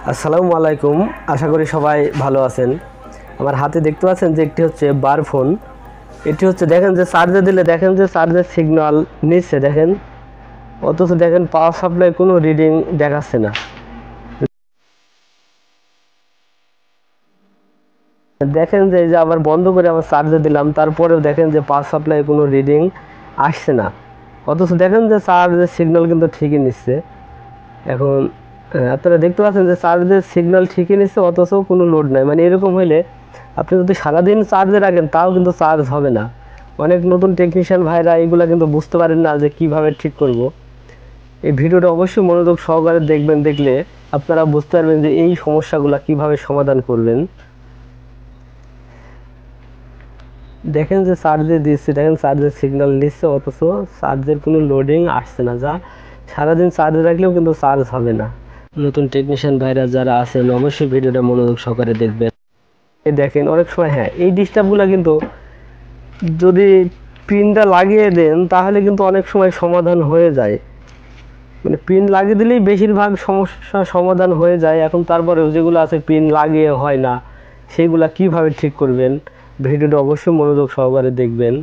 আসসালামু আলাইকুম। আশা করি সবাই ভালো আছেন। আমার হাতে দেখতে পাচ্ছেন যে একটি হচ্ছে বার ফোন। এটি হচ্ছে দেখেন যে চার্জে দিলে দেখেন যে চার্জের সিগন্যাল নিচ্ছে দেখেন, অথচ দেখেন পাওয়ার সাপ্লাই কোনো রিডিং দেখাচ্ছে না। দেখেন যে এই যে আবার বন্ধ করে আবার চার্জে দিলাম, তারপরেও দেখেন যে পাওয়ার সাপ্লাই কোনো রিডিং আসছে না, অথচ দেখেন যে চার্জের সিগন্যাল কিন্তু ঠিকই নিচ্ছে। এখন আপনারা দেখতে পাচ্ছেন যে চার্জের সিগন্যাল ঠিকই নিচ্ছে, অথচ কোনো লোড নাই। মানে এরকম হলে আপনি যদি সারাদিন চার্জে রাখেন তাও কিন্তু চার্জ হবে না। অনেক নতুন টেকনিশিয়ান ভাইরা এইগুলো কিন্তু বুঝতে পারেন না যে কীভাবে ঠিক করব। এই ভিডিওটা অবশ্যই মনোযোগ সহকারে দেখবেন, দেখলে আপনারা বুঝতে পারবেন যে এই সমস্যাগুলো কিভাবে সমাধান করবেন। দেখেন যে চার্জে দিচ্ছে, দেখেন চার্জের সিগন্যাল নিচ্ছে, অথচ চার্জের কোনো লোডিং আসছে না। যা সারাদিন চার্জে রাখলেও কিন্তু চার্জ হবে না। নতুন টেকনিশিয়ান ভাইরা যারা আছেন অবশ্যই ভিডিওটা মনোযোগ সহকারে দেখবেন। এই দেখেন অনেক সময় এই ডিস্টার্বগুলো কিন্তু যদি পিনটা লাগিয়ে দেন তাহলে কিন্তু অনেক সময় সমাধান হয়ে যায়। মানে পিন লাগিয়ে দিলেই বেশিরভাগ সমস্যা সমাধান হয়ে যায়। এখন তারপরেও যেগুলো আছে পিন লাগিয়ে হয় না, সেইগুলা কিভাবে ঠিক করবেন ভিডিওটা অবশ্যই মনোযোগ সহকারে দেখবেন।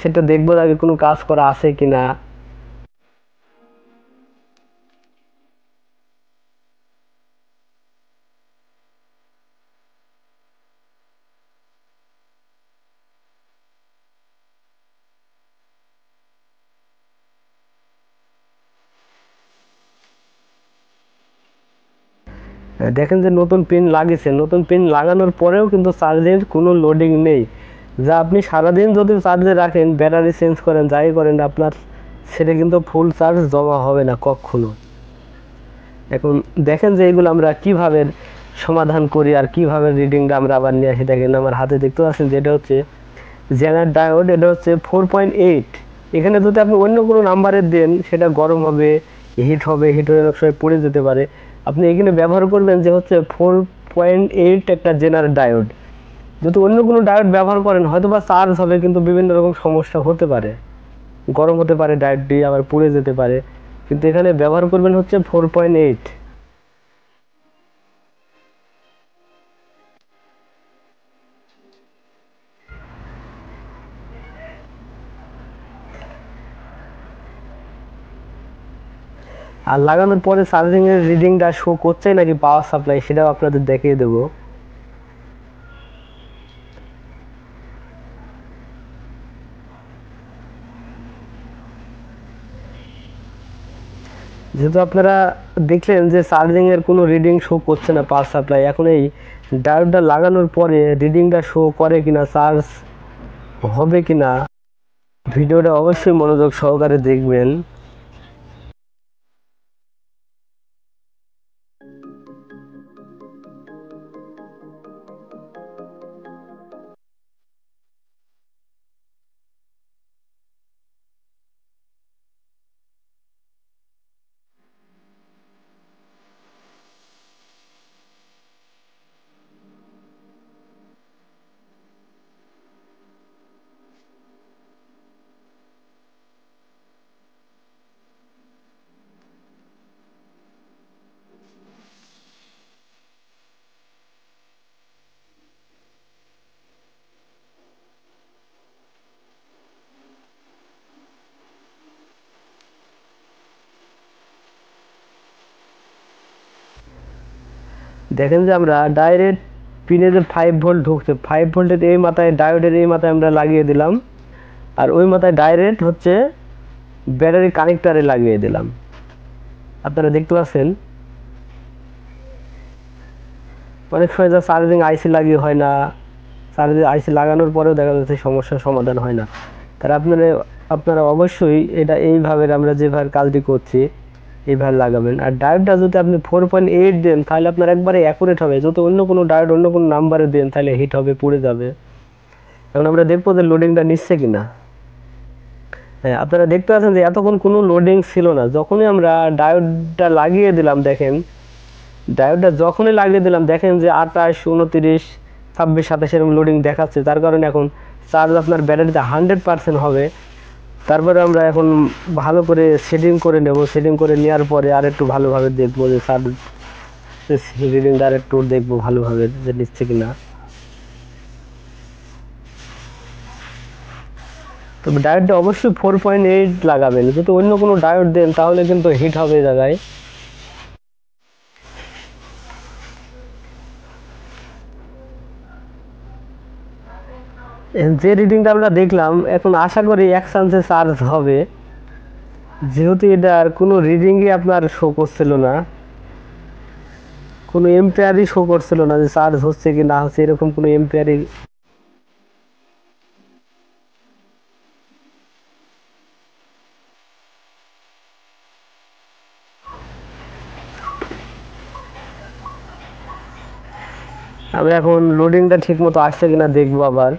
সেটা দেখবো আগে কোনো কাজ করা আছে কিনা। দেখেন যে নতুন পিন লাগিয়েছে, নতুন পিন লাগানোর পরেও কিন্তু চার্জের কোনো লোডিং নেই। যা আপনি সারাদিন যদি চার্জে রাখেন, ব্যাটারি চেঞ্জ করেন, যাই করেন, আপনার সেটা কিন্তু ফুল চার্জ জমা হবে না কখনো। এখন দেখেন যে এইগুলো আমরা কিভাবে সমাধান করি আর কিভাবে রিডিংটা আমরা আবার নিয়ে আসি। দেখেন আমার হাতে দেখতে পাচ্ছেন যে এটা হচ্ছে জেনার ডায়োড, এটা হচ্ছে 4.8। এখানে যদি আপনি অন্য কোনো নাম্বারে দেন সেটা গরম হবে, হিট হয়ে অনেক সময় পড়ে যেতে পারে। আপনি এখানে ব্যবহার করবেন যে হচ্ছে 4.8 একটা জেনার ডায়োড। যদি অন্য কোনো ডায়োড ব্যবহার করেন হয়তো বা চার্জ হবে, কিন্তু বিভিন্ন রকম সমস্যা হতে পারে, গরম হতে পারে ডায়োডটি, আবার পুড়ে যেতে পারে। কিন্তু এখানে ব্যবহার করবেন হচ্ছে 4.8। আর লাগানোর পরে চার্জিং এর রিডিংটা শো করছে নাকি পাওয়ার সাপ্লাই, সেটাও আপনাদের দেখিয়ে দেবো। যেহেতু আপনারা দেখলেন যে চার্জিং এর কোনো রিডিং শো করছে না পাওয়ার সাপ্লাই, এখন এই ডায়োডটা লাগানোর পরে রিডিংটা শো করে কিনা, চার্জ হবে কিনা, ভিডিওটা অবশ্যই মনোযোগ সহকারে দেখবেন। দেখেন যে আমরা ডাইরেক্ট পিনে যে 5 ভোল্ট ঢুকছে, 5 ভোল্টের এই মাথায়, ডায়োডের এই মাথায় আমরা লাগিয়ে দিলাম, আর ওই মাথায় ডাইরেক্ট হচ্ছে ব্যাটারি কানেক্টারে লাগিয়ে দিলাম। আপনারা দেখতে পাচ্ছেন অনেক সময় যা চার্জিং আইসি লাগিয়ে হয় না, চার্জিং আইসি লাগানোর পরেও দেখা যাচ্ছে সমস্যার সমাধান হয় না। তারা আপনারা অবশ্যই এটা এইভাবে আমরা যেভাবে কাজটি করছি এইভাবে লাগাবেন। আর ডায়োডটা যদি আপনি 4.8 দেন তাহলে আপনার একবারে অ্যাকুরেট হবে। যদি অন্য কোনো ডায়োড অন্য কোনো নাম্বারে দেন তাহলে হিট হবে, পুড়ে যাবে। এখন আমরা দেখবো যে লোডিংটা নিচ্ছে কিনা। হ্যাঁ, আপনারা দেখতে পাচ্ছেন যে এতক্ষণ কোনো লোডিং ছিল না। যখনই আমরা ডায়োডটা লাগিয়ে দিলাম, দেখেন ডায়োডটা যখনই লাগিয়ে দিলাম দেখেন যে 28, 29, 26, 27 এরকম লোডিং দেখাচ্ছে। তার কারণে এখন চার্জ আপনার ব্যাটারিতে 100% হবে। তারপরে আমরা এখন ভালো করে সেটিং করে নেব। সেটিং করে নেওয়ার পরে আর একটু ভালোভাবে দেখবো যে চার্জ রিডিংটা আর একটু দেখবো ভালোভাবে যে নিচ্ছে কিনা। তবে ডায়োডটা অবশ্যই 4.8 লাগাবেন। যদি অন্য কোনো ডায়োড দেন তাহলে কিন্তু হিট হবে এই জায়গায়। যে রিডিংটা আমরা দেখলাম, এখন আশা করি 1 চান্সে চার্জ হবে, যেহেতু এটার কোনো রিডিংই আপনার শো করছিল না, কোনো এম্পিয়ারই শো করছিল না যে চার্জ হচ্ছে কি না হচ্ছে, এরকম কোনো এম্পিয়ারই। আমি এখন লোডিংটা ঠিক মতো আসছে কিনা দেখবো আবার।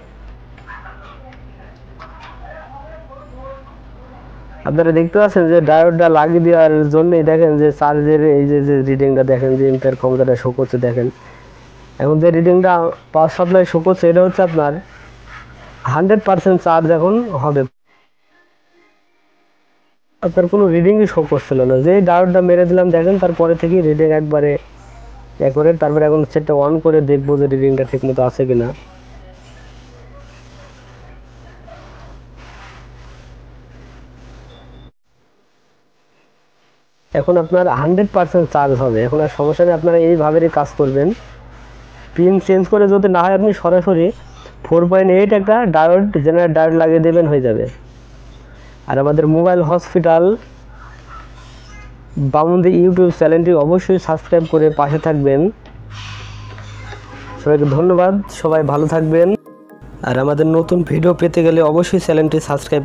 আপনারা দেখতে পাচ্ছেন যে ডায়োডটা লাগিয়ে দেওয়ার জন্যই দেখেন যে চার্জের এই যে রিডিংটা দেখেন যে এম্পিয়ার ক্ষমতাটা শো করছে। দেখেন এখন যে রিডিংটা পাওয়ার সাপ্লাই শো করছে এটা হচ্ছে আপনার 100% চার্জ এখন হবে। আপনার কোনো রিডিংই শো করছিল না, যেই ডায়োডটা মেরে দিলাম দেখেন তারপরে থেকেই রিডিং একবারে অ্যাকুরেট। তারপরে এখন সেটটা অন করে দেখবো যে রিডিংটা ঠিক মতো আছে কিনা। এখন আপনার 100% চার্জ হবে। এখন আর সমস্যা নেই, আপনারা এইভাবেই কাজ করবেন। পিন চেঞ্জ করে যদি না হয় আপনি সরাসরি 4.8 একটা ডায়োড জেনারেল ডায়োড লাগিয়ে দেবেন, হয়ে যাবে। আর আমাদের মোবাইল হসপিটাল বামুনদি ইউটিউব চ্যানেলটি অবশ্যই সাবস্ক্রাইব করে পাশে থাকবেন। সবাইকে ধন্যবাদ, সবাই ভালো থাকবেন। আর আমাদের নতুন ভিডিও পেতে গেলে অবশ্যই চ্যানেলটি সাবস্ক্রাইব